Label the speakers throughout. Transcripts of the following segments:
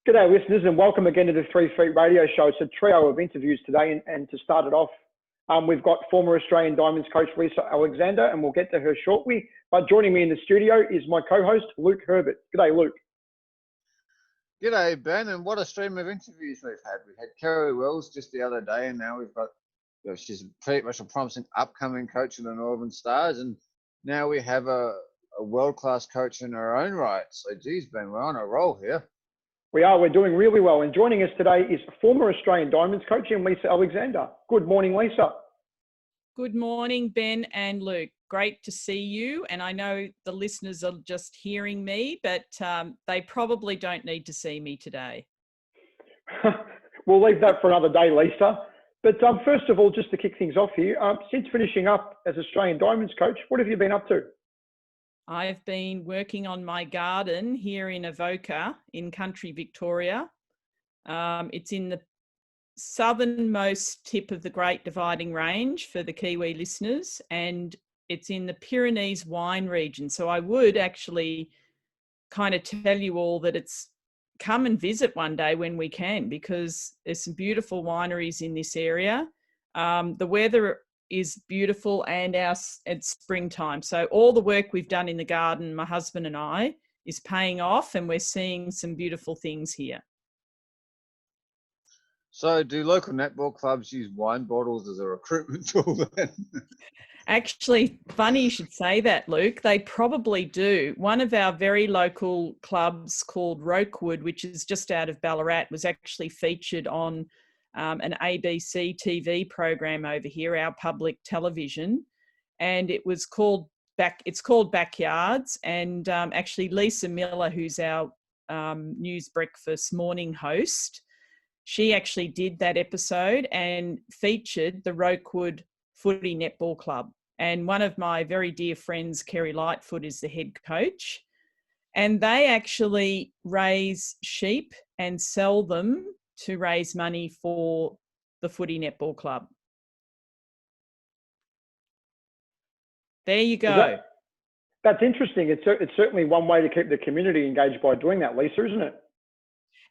Speaker 1: G'day listeners and welcome again to the 3 Feet Radio Show. It's a trio of interviews today and to start it off, we've got former Australian Diamonds coach Lisa Alexander and we'll get to her shortly. But joining me in the studio is my co-host Luke Herbert. G'day Luke.
Speaker 2: G'day Ben, and what a stream of interviews we've had. We had Kerry Wells just the other day and now we've got, she's pretty much a promising upcoming coach of the Northern Stars, and now we have a world-class coach in her own right. So geez Ben, we're on a roll here.
Speaker 1: We're doing really well. And joining us today is former Australian Diamonds coach Lisa Alexander. Good morning, Lisa.
Speaker 3: Good morning, Ben and Luke. Great to see you. And I know the listeners are just hearing me, but they probably don't need to see me today.
Speaker 1: We'll leave that for another day, Lisa. But first of all, just to kick things off here, since finishing up as Australian Diamonds coach, what have you been up to?
Speaker 3: I've been working on my garden here in Avoca in country Victoria. It's in the southernmost tip of the Great Dividing Range for the Kiwi listeners, and it's in the Pyrenees wine region. So I would actually kind of tell you all that it's come and visit one day when we can, because there's some beautiful wineries in this area. The weather is beautiful and it's springtime. So all the work we've done in the garden, my husband and I, is paying off and we're seeing some beautiful things here.
Speaker 2: So do local netball clubs use wine bottles as a recruitment tool then?
Speaker 3: Actually, funny you should say that, Luke. They probably do. One of our very local clubs called Rokewood, which is just out of Ballarat, was actually featured on an ABC TV program over here, our public television, and it's called Backyards. And actually, Lisa Miller, who's our news breakfast morning host, she actually did that episode and featured the Rokewood Footy Netball Club. And one of my very dear friends, Kerry Lightfoot, is the head coach. And they actually raise sheep and sell them to raise money for the Footy Netball Club. There you go.
Speaker 1: That's interesting. It's certainly one way to keep the community engaged by doing that, Lisa, isn't it?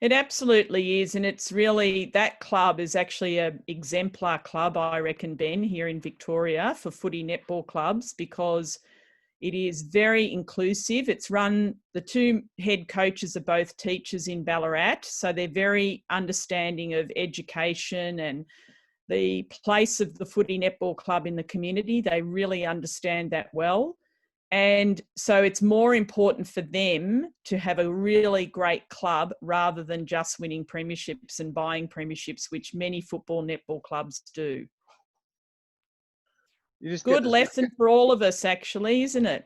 Speaker 3: It absolutely is. And it's really, that club is actually an exemplar club, I reckon, Ben, here in Victoria for footy netball clubs, because it is very inclusive. It's run, the two head coaches are both teachers in Ballarat, so they're very understanding of education and the place of the footy netball club in the community. They really understand that well. And so it's more important for them to have a really great club rather than just winning premierships and buying premierships, which many football netball clubs do. Good lesson for all of us, actually, isn't it?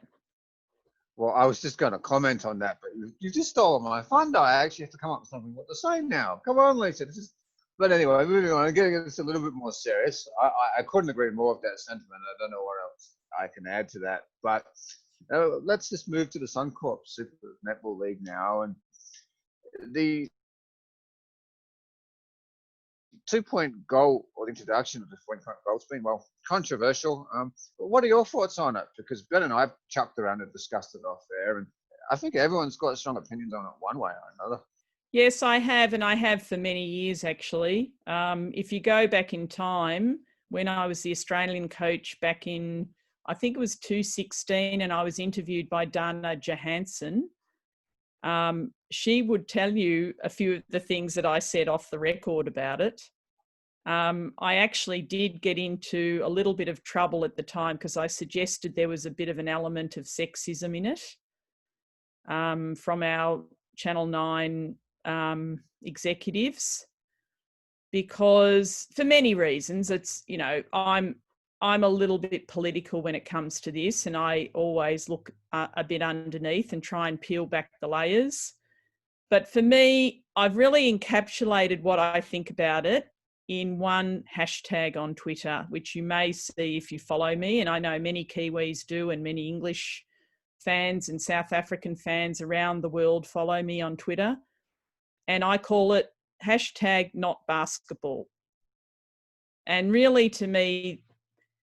Speaker 2: Well, I was just going to comment on that, but you just stole my thunder. I actually have to come up with something what to say now. Come on, Lisa. But anyway, moving on. I'm going to get this a little bit more serious. I couldn't agree more with that sentiment. I don't know what else I can add to that. But let's just move to the Suncorp Super Netball League now. And the 2-point goal, or the introduction of the 2-point goal, has been, well, controversial. But what are your thoughts on it? Because Ben and I have chucked around and discussed it off there, and I think everyone's got strong opinions on it one way or another.
Speaker 3: Yes, I have, and I have for many years, actually. If you go back in time, when I was the Australian coach back in, I think it was 2016, and I was interviewed by Dana Johansson, she would tell you a few of the things that I said off the record about it. I actually did get into a little bit of trouble at the time because I suggested there was a bit of an element of sexism in it from our Channel 9 executives, because for many reasons, it's, you know, I'm a little bit political when it comes to this, and I always look a bit underneath and try and peel back the layers. But for me, I've really encapsulated what I think about it in one hashtag on Twitter, which you may see if you follow me, and I know many Kiwis do, and many English fans and South African fans around the world follow me on Twitter. And I call it hashtag not basketball. And really, to me,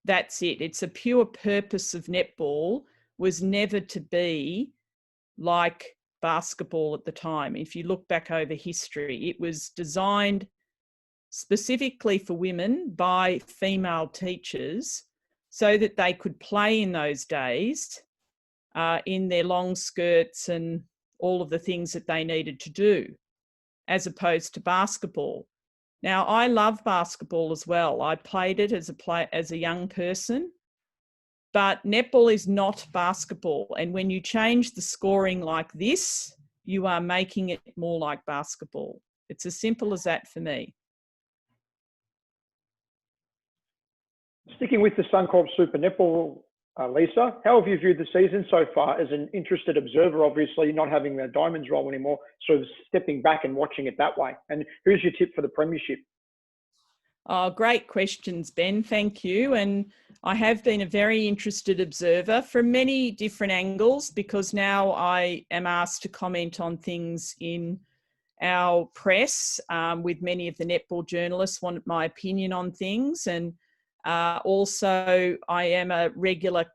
Speaker 3: that's it. It's a pure purpose of netball was never to be like basketball at the time. If you look back over history, it was designed specifically for women by female teachers so that they could play in those days in their long skirts and all of the things that they needed to do, as opposed to basketball. Now, I love basketball as well. I played it as a young person, but netball is not basketball. And when you change the scoring like this, you are making it more like basketball. It's as simple as that for me.
Speaker 1: Sticking with the Suncorp Super Netball, Lisa, how have you viewed the season so far as an interested observer, obviously not having the Diamonds role anymore, sort of stepping back and watching it that way? And who's your tip for the premiership?
Speaker 3: Oh, great questions, Ben. Thank you. And I have been a very interested observer from many different angles, because now I am asked to comment on things in our press with many of the netball journalists want my opinion on things. And also I am a regular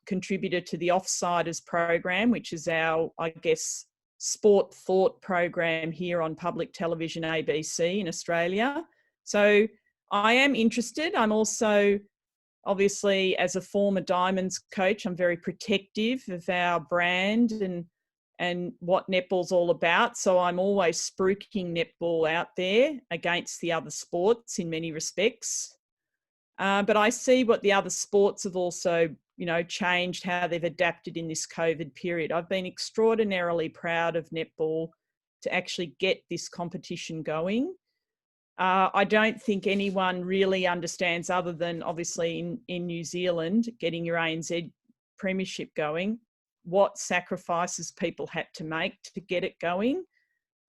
Speaker 3: contributor to the Offsiders program, which is our, I guess, sport thought program here on public television ABC in Australia. So I am interested. I'm also, obviously, as a former Diamonds coach, I'm very protective of our brand and what netball's all about. So I'm always spruiking netball out there against the other sports in many respects. But I see what the other sports have also, changed, how they've adapted in this COVID period. I've been extraordinarily proud of netball to actually get this competition going. I don't think anyone really understands, other than obviously in New Zealand, getting your ANZ premiership going, what sacrifices people had to make to get it going.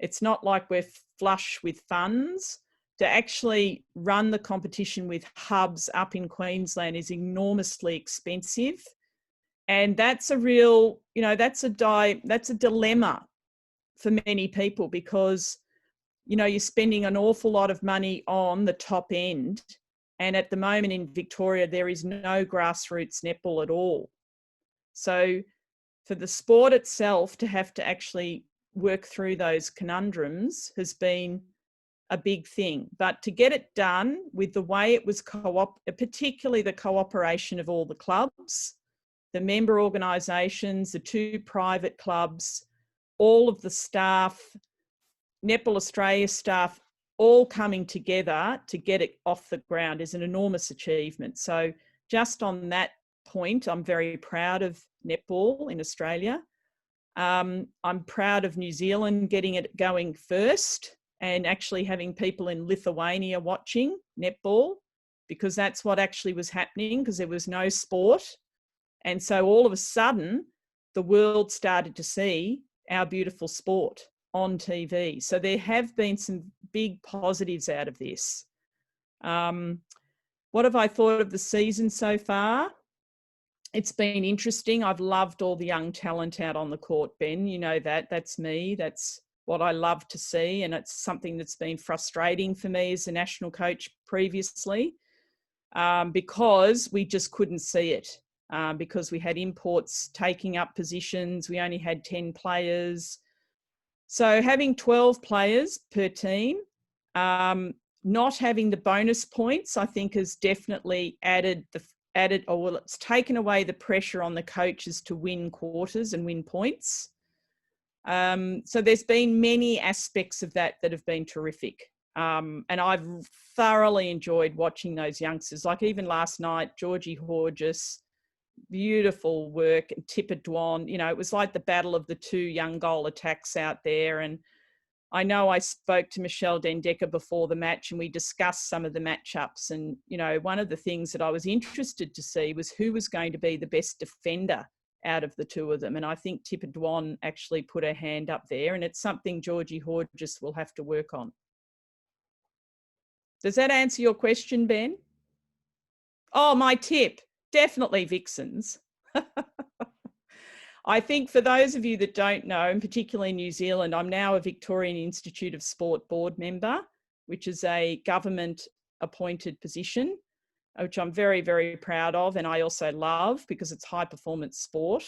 Speaker 3: It's not like we're flush with funds. To actually run the competition with hubs up in Queensland is enormously expensive. And that's a real, that's a dilemma for many people, because you're spending an awful lot of money on the top end. And at the moment in Victoria, there is no grassroots netball at all. So for the sport itself to have to actually work through those conundrums has been a big thing. But to get it done with the way it was particularly the cooperation of all the clubs, the member organisations, the 2 private clubs, all of the staff, Netball Australia staff, all coming together to get it off the ground is an enormous achievement. So just on that point, I'm very proud of netball in Australia. I'm proud of New Zealand getting it going first and actually having people in Lithuania watching netball, because that's what actually was happening, because there was no sport. And so all of a sudden, the world started to see our beautiful sport on TV. So there have been some big positives out of this. What have I thought of the season so far? It's been interesting. I've loved all the young talent out on the court, Ben. You know that. That's me. That's what I love to see. And it's something that's been frustrating for me as a national coach previously, because we just couldn't see it, because we had imports taking up positions. We only had 10 players. So having 12 players per team, not having the bonus points, I think has definitely it's taken away the pressure on the coaches to win quarters and win points. So there's been many aspects of that have been terrific. And I've thoroughly enjoyed watching those youngsters. Like even last night, Georgie Horgis, beautiful work, and Tipper Dwan, it was like the battle of the 2 young goal attacks out there. And I know I spoke to Michelle Dendecker before the match and we discussed some of the matchups. And, one of the things that I was interested to see was who was going to be the best defender out of the 2 of them. And I think Tipper Dwan actually put her hand up there, and it's something Georgie Horgis will have to work on. Does that answer your question, Ben? Oh, my tip, definitely Vixens. I think for those of you that don't know, and particularly in New Zealand, I'm now a Victorian Institute of Sport board member, which is a government appointed position, which I'm very, very proud of. And I also love, because it's high performance sport.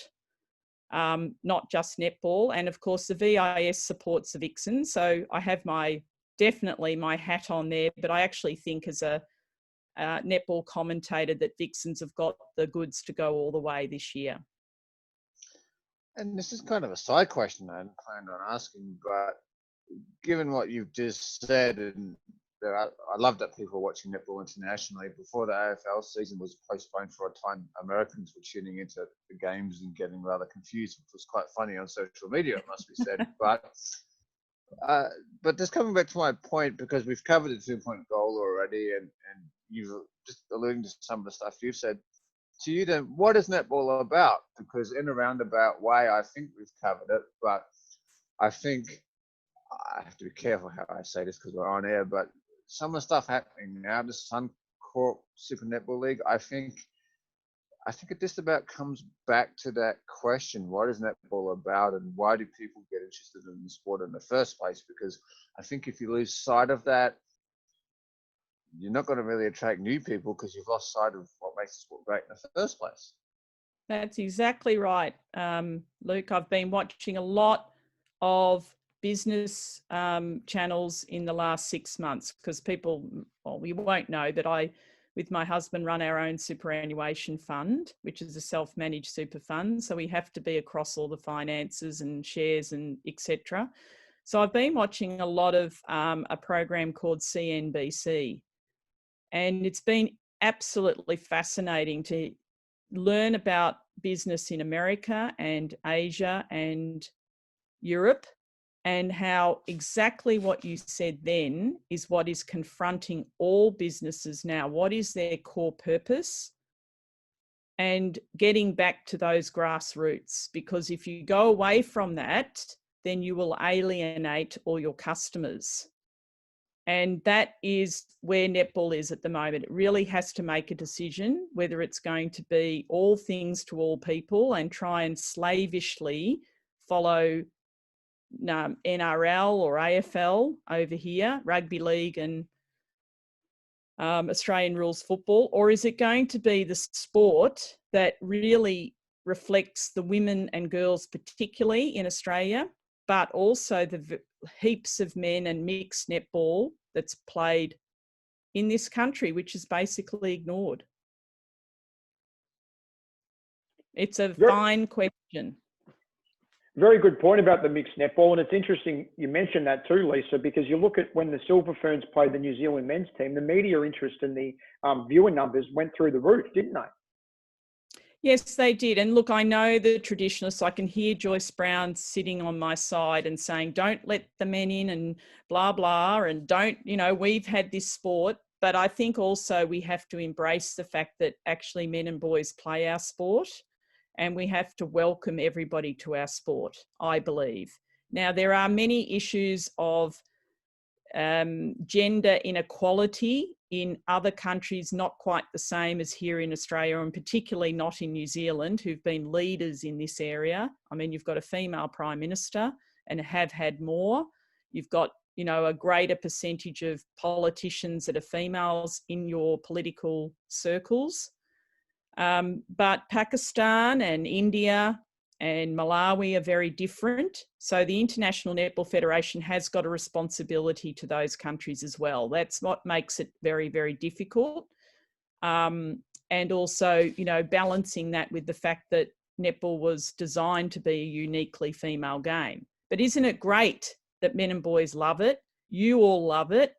Speaker 3: not just netball. And of course, the VIS supports the Vixens. So I have definitely my hat on there, but I actually think as a netball commentator that Vixens have got the goods to go all the way this year.
Speaker 2: And this is kind of a side question I hadn't planned on asking, but given what you've just said, and I love that people are watching netball internationally. Before the AFL season was postponed for a time, Americans were tuning into the games and getting rather confused, which was quite funny on social media, it must be said. But just coming back to my point, because we've covered the 2-point goal already, and you've just alluding to some of the stuff you've said. To you then, what is netball about? Because in a roundabout way, I think we've covered it, but I think I have to be careful how I say this because we're on air, but some of the stuff happening now, the Suncorp Super Netball League, I think it just about comes back to that question: what is netball about, and why do people get interested in the sport in the first place? Because I think if you lose sight of that, you're not going to really attract new people because you've lost sight of what makes the sport great in the first place.
Speaker 3: That's exactly right, Luke. I've been watching a lot of business channels in the last 6 months because we won't know, but I, with my husband, run our own superannuation fund, which is a self-managed super fund. So we have to be across all the finances and shares and etc. So I've been watching a lot of a program called CNBC, and it's been absolutely fascinating to learn about business in America and Asia and Europe, and how exactly what you said then is what is confronting all businesses now. What is their core purpose? And getting back to those grassroots, because if you go away from that, then you will alienate all your customers. And that is where netball is at the moment. It really has to make a decision whether it's going to be all things to all people and try and slavishly follow NRL or AFL over here, rugby league and Australian rules football, or is it going to be the sport that really reflects the women and girls, particularly in Australia, but also the heaps of men and mixed netball that's played in this country, which is basically ignored? It's a fine question.
Speaker 1: Very good point about the mixed netball. And it's interesting you mentioned that too, Lisa, because you look at when the Silver Ferns played the New Zealand men's team, the media interest and the viewer numbers went through the roof, didn't they?
Speaker 3: Yes, they did. And look, I know the traditionalists. I can hear Joyce Brown sitting on my side and saying, don't let the men in and blah, blah, and don't, we've had this sport. But I think also we have to embrace the fact that actually men and boys play our sport, and we have to welcome everybody to our sport, I believe. Now, there are many issues of gender inequality in other countries, not quite the same as here in Australia, and particularly not in New Zealand, who've been leaders in this area. I mean, you've got a female prime minister and have had more. You've got, a greater percentage of politicians that are females in your political circles. But Pakistan and India and Malawi are very different. So the International Netball Federation has got a responsibility to those countries as well. That's what makes it very, very difficult. And also, balancing that with the fact that netball was designed to be a uniquely female game. But isn't it great that men and boys love it? You all love it.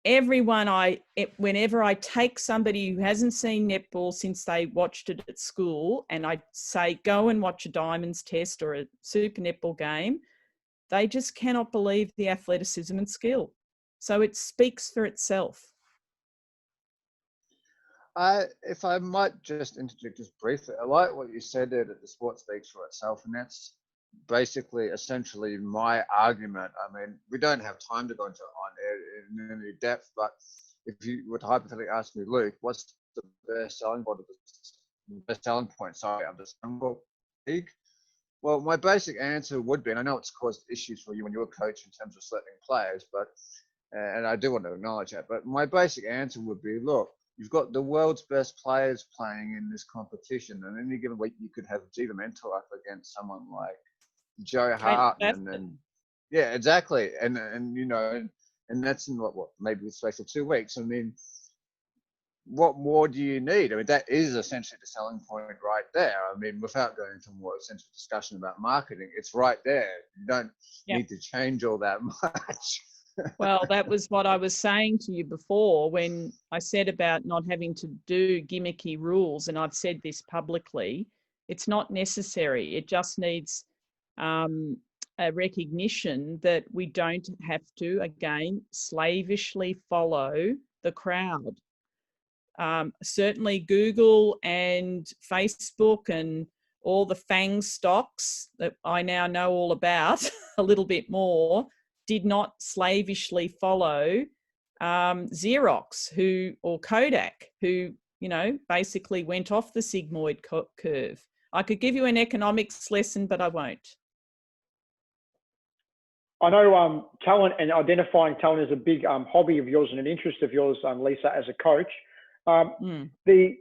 Speaker 3: Whenever I take somebody who hasn't seen netball since they watched it at school and I say, go and watch a Diamonds test or a Super Netball game, they just cannot believe the athleticism and skill. So it speaks for itself.
Speaker 2: If I might just interject just briefly, I like what you said there, that the sport speaks for itself, and that's basically essentially my argument. I mean, we don't have time to go into it in any depth, but if you were to hypothetically ask me, Luke, what's the best selling point of the Suncorp League? Well, my basic answer would be, and I know it's caused issues for you and your coach in terms of selecting players, but and I do want to acknowledge that, but my basic answer would be, look, you've got the world's best players playing in this competition, and any given week you could have Gita Mentor up against someone like Joe Hartman, and yeah, exactly, and you know, and that's in what maybe the space of 2 weeks. I mean, what more do you need? I mean, that is essentially the selling point right there. I mean, without going into more essential discussion about marketing, it's right there. You don't need to change all that much.
Speaker 3: Well, that was what I was saying to you before when I said about not having to do gimmicky rules, and I've said this publicly. It's not necessary. It just needs a recognition that we don't have to, again, slavishly follow the crowd. Certainly Google and Facebook and all the FANG stocks that I now know all about a little bit more did not slavishly follow Xerox or Kodak, who, you know, basically went off the sigmoid curve. I could give you an economics lesson, but I won't.
Speaker 1: I know talent and identifying talent is a big hobby of yours and an interest of yours, Lisa, as a coach. The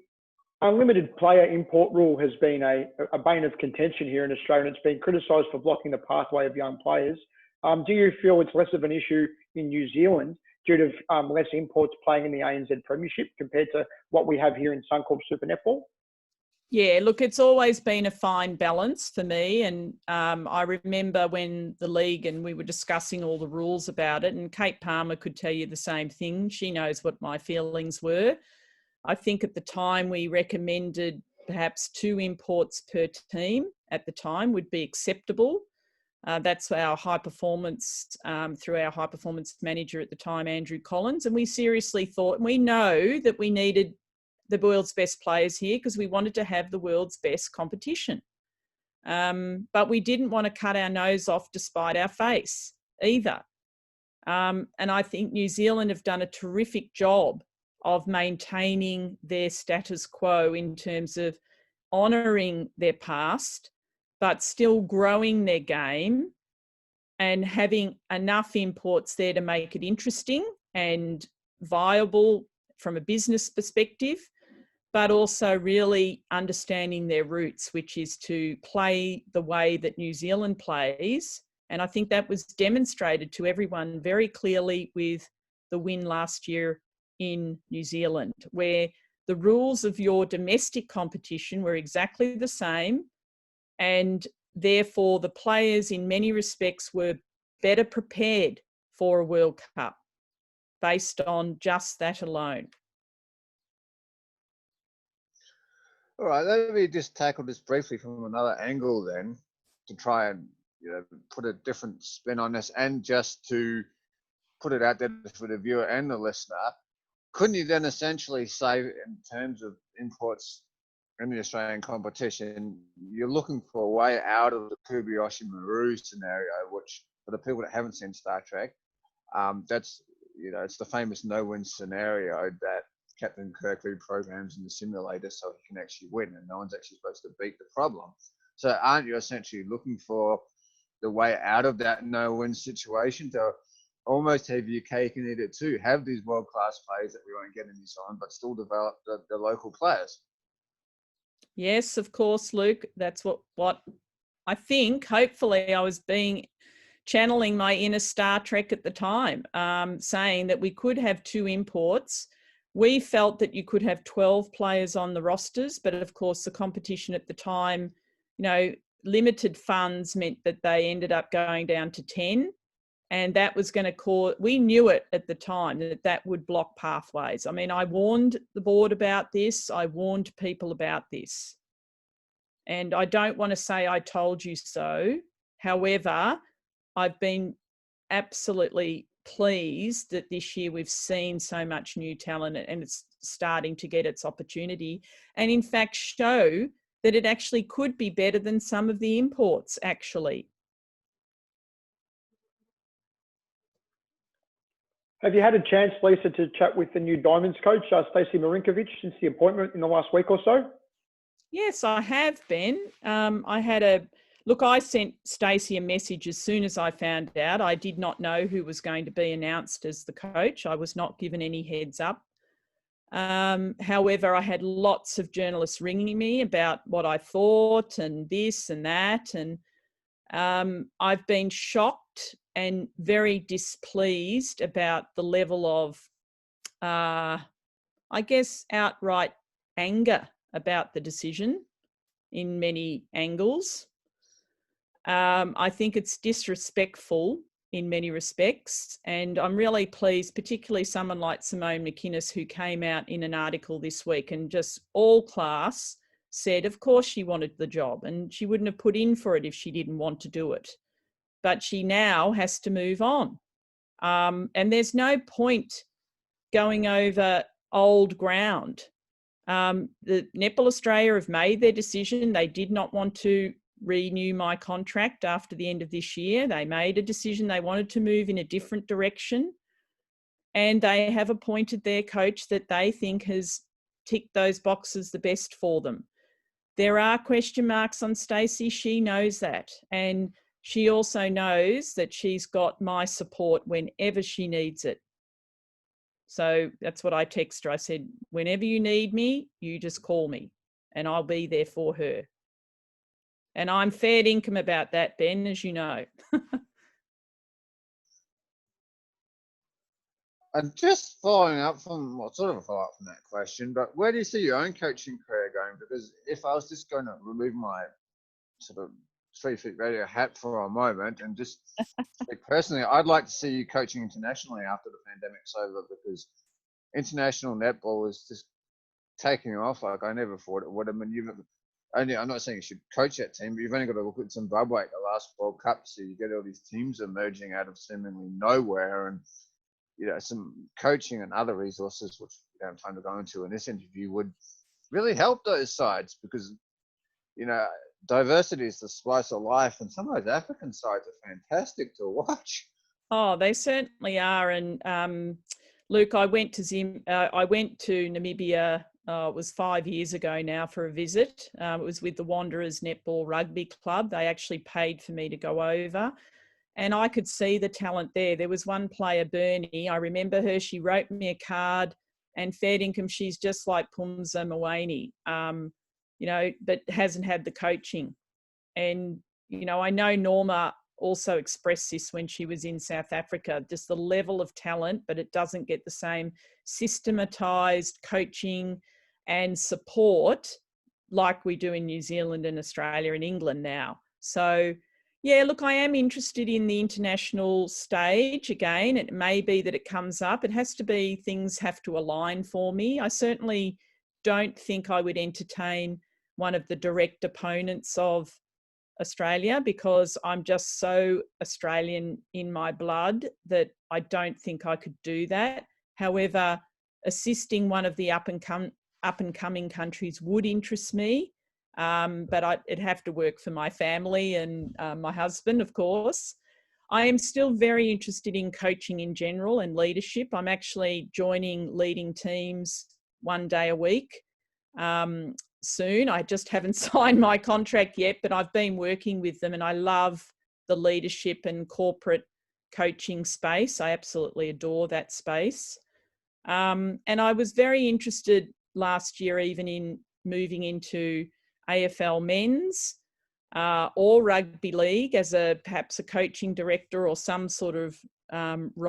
Speaker 1: unlimited player import rule has been a bane of contention here in Australia, and it's been criticised for blocking the pathway of young players. Do you feel it's less of an issue in New Zealand due to less imports playing in the ANZ Premiership compared to what we have here in Suncorp Super Netball?
Speaker 3: Yeah, look, it's always been a fine balance for me. And I remember when the league and we were discussing all the rules about it, and Kate Palmer could tell you the same thing. She knows what my feelings were. I think at the time we recommended perhaps 2 imports per team at the time would be acceptable. That's our high performance, through our high performance manager at the time, Andrew Collins. And we seriously thought, and we know that we needed the world's best players here because we wanted to have the world's best competition. But we didn't want to cut our nose off despite our face either. And I think New Zealand have done a terrific job of maintaining their status quo in terms of honouring their past, but still growing their game and having enough imports there to make it interesting and viable from a business perspective, but also really understanding their roots, which is to play the way that New Zealand plays. And I think that was demonstrated to everyone very clearly with the win last year in New Zealand, where the rules of your domestic competition were exactly the same, and therefore the players in many respects were better prepared for a World Cup based on just that alone.
Speaker 2: All right, let me just tackle this briefly from another angle then, to try and, you know, put a different spin on this, and just to put it out there for the viewer and the listener. Couldn't you then essentially say, in terms of imports in the Australian competition, you're looking for a way out of the Kobayashi Maru scenario, which for the people that haven't seen Star Trek, that's, you know, it's the famous no-win scenario that Captain Kirk reprograms in the simulator so he can actually win, and no one's actually supposed to beat the problem. So aren't you essentially looking for the way out of that no-win situation to almost have your cake and eat it too? Have these world-class players that we won't get in New Zealand, but still develop the local players?
Speaker 3: Yes, of course, Luke. That's what I think. Hopefully I was channeling my inner Star Trek at the time, saying that we could have 2 imports. We felt that you could have 12 players on the rosters, but of course the competition at the time, you know, limited funds meant that they ended up going down to 10. And that was going to cause, we knew it at the time, that would block pathways. I mean, I warned the board about this. I warned people about this. And I don't want to say I told you so. However, I've been absolutely pleased that this year we've seen so much new talent and it's starting to get its opportunity. And in fact, show that it actually could be better than some of the imports, actually.
Speaker 1: Have you had a chance, Lisa, to chat with the new Diamonds coach, Stacey Marinkovic, since the appointment in the last week or so?
Speaker 3: Yes, I have, Ben. I sent Stacey a message as soon as I found out. I did not know who was going to be announced as the coach. I was not given any heads up. However, I had lots of journalists ringing me about what I thought and this and that. And I've been shocked and very displeased about the level of, I guess, outright anger about the decision in many angles. I think it's disrespectful in many respects. And I'm really pleased, particularly someone like Simone McInnes, who came out in an article this week and just all class said, of course she wanted the job and she wouldn't have put in for it if she didn't want to do it. But she now has to move on. And there's no point going over old ground. The Netball Australia have made their decision. They did not want to renew my contract after the end of this year. They made a decision. They wanted to move in a different direction. And they have appointed their coach that they think has ticked those boxes the best for them. There are question marks on Stacey. She knows that. And she also knows that she's got my support whenever she needs it. So that's what I text her. I said, whenever you need me, you just call me and I'll be there for her. And I'm fair income about that, Ben, as you know.
Speaker 2: And just following up from, well, sort of a follow-up from that question, but where do you see your own coaching career going? Because if I was just going to remove my sort of 3 Feet Radio hat for a moment and just speak personally, I'd like to see you coaching internationally after the pandemic's over, because international netball is just taking off like I never thought it would. I mean, I'm not saying you should coach that team, but you've only got to look at Zimbabwe at the last World Cup. So you get all these teams emerging out of seemingly nowhere, and some coaching and other resources, which we don't have time to go into in this interview, would really help those sides, because diversity is the spice of life, and some of those African sides are fantastic to watch.
Speaker 3: Oh, they certainly are. And Luke, I went to Namibia. It was 5 years ago now for a visit. It was with the Wanderers Netball Rugby Club. They actually paid for me to go over. And I could see the talent there. There was one player, Bernie. I remember her. She wrote me a card, and fair income, she's just like Pumza Mawani, but hasn't had the coaching. And, I know Norma also expressed this when she was in South Africa, just the level of talent, but it doesn't get the same systematized coaching and support like we do in New Zealand and Australia and England now. So, yeah, look, I am interested in the international stage again. It may be that it comes up. It has to be, things have to align for me. I certainly don't think I would entertain one of the direct opponents of Australia, because I'm just so Australian in my blood that I don't think I could do that. However, assisting one of the up and coming countries would interest me. But it'd have to work for my family and my husband, of course. I am still very interested in coaching in general and leadership. I'm actually joining leading teams 1 day a week soon. I just haven't signed my contract yet, but I've been working with them, and I love the leadership and corporate coaching space. I absolutely adore that space. And I was very interested last year even in moving into AFL men's or rugby league as perhaps a coaching director or some sort of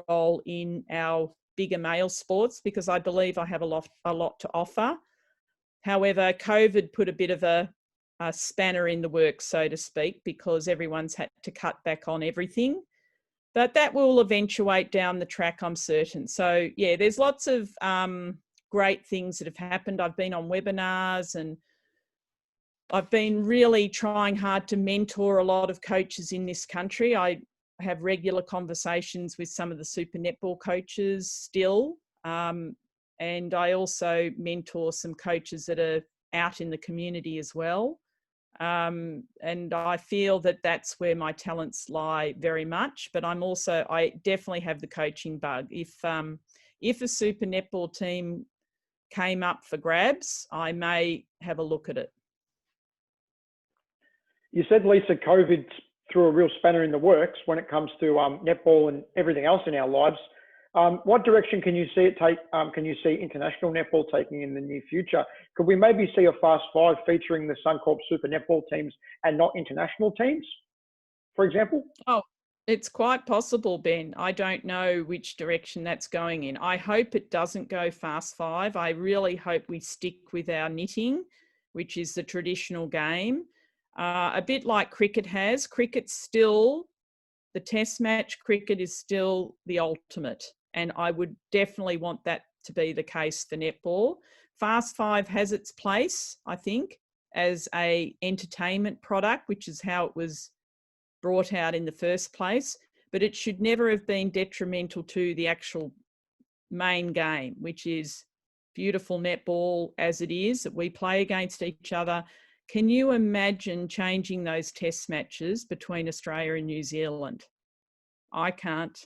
Speaker 3: role in our bigger male sports, because I believe I have a lot to offer. However, COVID put a bit of a spanner in the works, so to speak, because everyone's had to cut back on everything. But that will eventuate down the track, I'm certain. So, yeah, there's lots of great things that have happened. I've been on webinars, and I've been really trying hard to mentor a lot of coaches in this country. I have regular conversations with some of the Super Netball coaches still. And I also mentor some coaches that are out in the community as well. And I feel that that's where my talents lie very much. But I definitely have the coaching bug. If a Super Netball team came up for grabs, I may have a look at it.
Speaker 1: You said, Lisa, COVID threw a real spanner in the works when it comes to netball and everything else in our lives. What direction can you see it take? Can you see international netball taking in the near future? Could we maybe see a Fast Five featuring the Suncorp Super Netball teams and not international teams, for example?
Speaker 3: Oh, it's quite possible, Ben. I don't know which direction that's going in. I hope it doesn't go Fast Five. I really hope we stick with our knitting, which is the traditional game. A bit like cricket has. Cricket's still, the test match cricket is still the ultimate. And I would definitely want that to be the case for netball. Fast Five has its place, I think, as a entertainment product, which is how it was brought out in the first place, but it should never have been detrimental to the actual main game, which is beautiful netball as it is, that we play against each other. Can you imagine changing those test matches between Australia and New Zealand? I can't.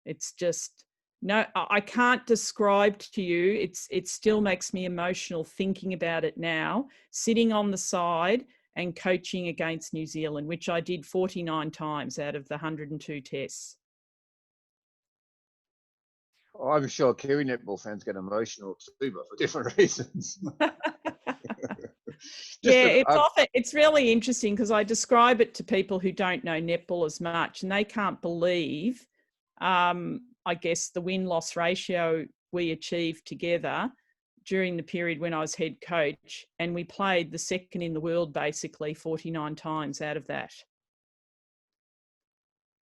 Speaker 3: It's just, no, I can't describe to you. It still makes me emotional thinking about it now, sitting on the side and coaching against New Zealand, which I did 49 times out of the 102 tests.
Speaker 2: Oh, I'm sure Kiwi netball fans get emotional too, but for different reasons.
Speaker 3: It's really interesting because I describe it to people who don't know netball as much, and they can't believe, I guess, the win-loss ratio we achieved together during the period when I was head coach, and we played the second in the world basically 49 times out of that.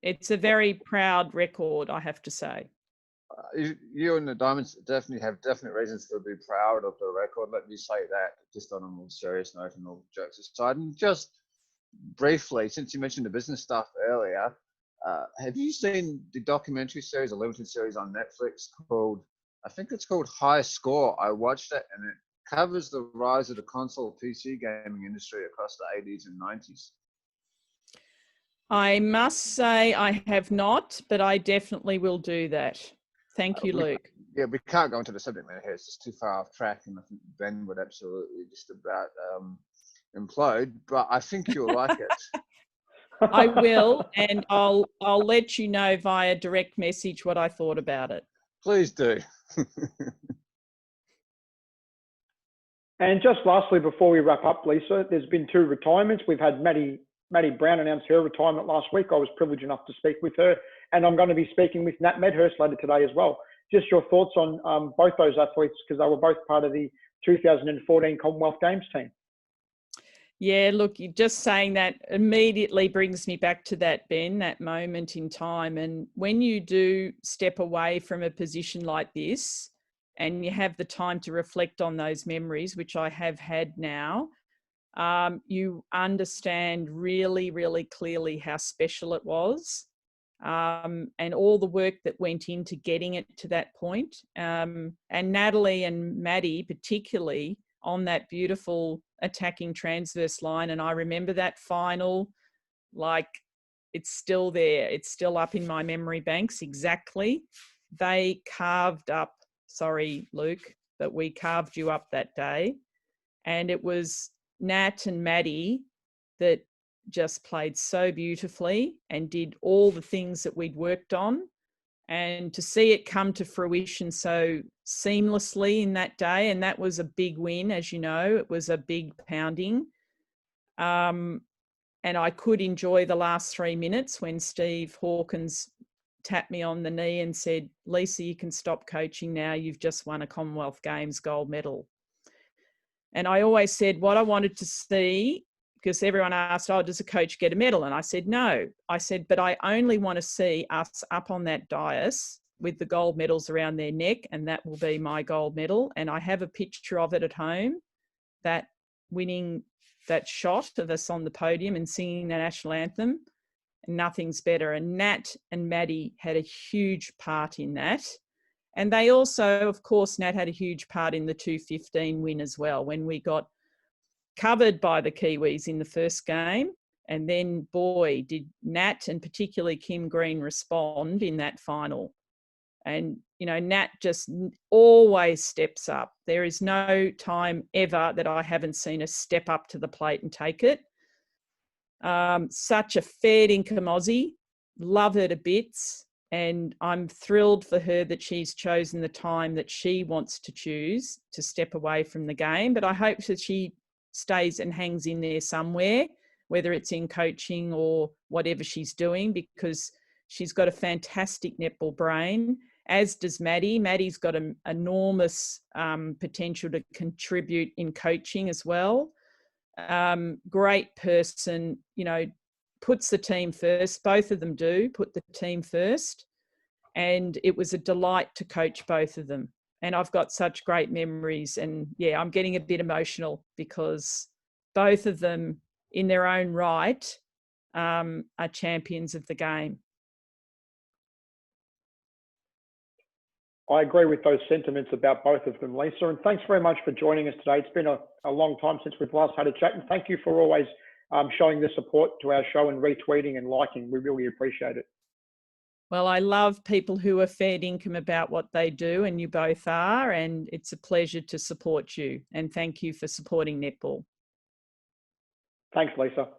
Speaker 3: It's a very proud record, I have to say.
Speaker 2: You and the Diamonds definitely have definite reasons to be proud of the record. Let me say that, just on a more serious note and all jokes aside. And just briefly, since you mentioned the business stuff earlier, have you seen the documentary series, a limited series on Netflix called, I think it's called High Score? I watched it, and it covers the rise of the console PC gaming industry across the 80s and 90s.
Speaker 3: I must say I have not, but I definitely will do that. Thank you, Luke.
Speaker 2: We can't go into the subject matter here. It's just too far off track, and I think Ben would absolutely just about implode. But I think you'll like it.
Speaker 3: I will, and I'll let you know via direct message what I thought about it.
Speaker 2: Please do.
Speaker 1: And just lastly, before we wrap up, Lisa, there's been 2 retirements. We've had Maddie Brown announced her retirement last week. I was privileged enough to speak with her, and I'm going to be speaking with Nat Medhurst later today as well. Just your thoughts on both those athletes, because they were both part of the 2014 Commonwealth Games team.
Speaker 3: Yeah, look, just saying that immediately brings me back to that, Ben, that moment in time. And when you do step away from a position like this and you have the time to reflect on those memories, which I have had now, you understand really, really clearly how special it was, and all the work that went into getting it to that point. And Natalie and Maddie particularly on that beautiful attacking transverse line. And I remember that final, like it's still there. It's still up in my memory banks. Exactly. They carved up, sorry, Luke, but we carved you up that day. And it was Nat and Maddie that just played so beautifully and did all the things that we'd worked on. And to see it come to fruition so seamlessly in that day, and that was a big win, as you know, it was a big pounding. And I could enjoy the last 3 minutes when Steve Hawkins tapped me on the knee and said, Lisa, you can stop coaching now. You've just won a Commonwealth Games gold medal. And I always said what I wanted to see, because everyone asked, oh, does a coach get a medal? And I said, no. I said, but I only want to see us up on that dais with the gold medals around their neck, and that will be my gold medal. And I have a picture of it at home, that winning, that shot of us on the podium and singing the national anthem. And nothing's better. And Nat and Maddie had a huge part in that. And they also, of course, Nat had a huge part in the 215 win as well, when we got covered by the Kiwis in the first game. And then, boy, did Nat and particularly Kim Green respond in that final. And, you know, Nat just always steps up. There is no time ever that I haven't seen her step up to the plate and take it. Such a fair dinkum Aussie. Love her to bits. And I'm thrilled for her that she's chosen the time that she wants to choose to step away from the game. But I hope that she stays and hangs in there somewhere, whether it's in coaching or whatever she's doing, because she's got a fantastic netball brain, as does Maddie. Maddie's got an enormous potential to contribute in coaching as well. Great person, you know, puts the team first. Both of them do put the team first. And it was a delight to coach both of them. And I've got such great memories. And yeah, I'm getting a bit emotional because both of them in their own right are champions of the game.
Speaker 1: I agree with those sentiments about both of them, Lisa. And thanks very much for joining us today. It's been a long time since we've last had a chat. And thank you for always showing the support to our show and retweeting and liking. We really appreciate it.
Speaker 3: Well, I love people who are fair income about what they do, and you both are. And it's a pleasure to support you. And thank you for supporting netball.
Speaker 1: Thanks, Lisa.